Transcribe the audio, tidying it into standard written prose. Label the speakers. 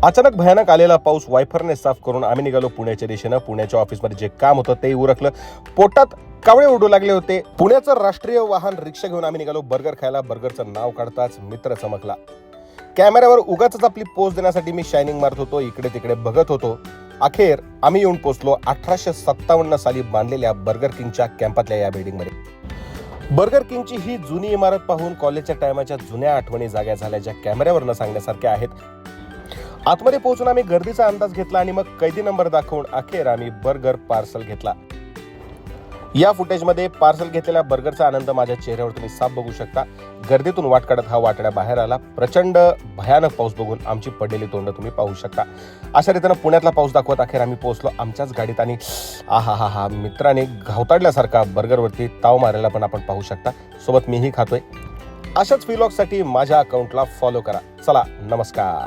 Speaker 1: अचानक भयानक आलेला पाऊस वायफरने साफ करून आम्ही निघालो पुण्याच्या दिशेनं. पुण्याच्या ऑफिसमध्ये जे काम होतं ते उरकलं. पोटात कावळे उडू लागले होते. पुण्याचं राष्ट्रीय वाहन रिक्षा घेऊन आम्ही निघालो बर्गर खायला. बर्गरचं नाव काढताच मित्र चमकला. कॅमेऱ्यावर उगाच आपली पोज देण्यासाठी मी शायनिंग मारत होतो, इकडे तिकडे बघत होतो. अखेर आम्ही येऊन पोहोचलो 1857 साली बांधलेल्या बर्गर किंगच्या कॅम्पातल्या या बिल्डिंगमध्ये. बर्गर किंगची ही जुनी इमारत पाहून कॉलेजच्या टायमाच्या जुन्या आठवणी जाग्या झाल्या, ज्या कॅमेऱ्यावर न सांगण्यासारख्या आहेत. आतमध्ये पोहोचून आम्ही गर्दीचा अंदाज घेतला आणि मग कैदी नंबर दाखवून अखेर आम्ही बर्गर पार्सल घेतला. या फुटेजमध्ये पार्सल घेतलेल्या बर्गरचा आनंद माझ्या चेहऱ्यावर तुम्ही साफ बघू शकता. गर्दीतून वाट काढत हा वाटण्या बाहेर आला. प्रचंड भयानक पाऊस बघून आमची पडलेली तोंड तुम्ही पाहू शकता. अशा रीतीनं पुण्यातला पाऊस दाखवत अखेर आम्ही पोहोचलो आमच्याच गाडीत. आणि हा मित्राने घावताडल्यासारखा बर्गरवरती ताव मारायला पण आपण पाहू शकता. सोबत मीही खातोय. अशाच व्लॉगसाठी माझ्या अकाउंटला फॉलो करा. चला, नमस्कार.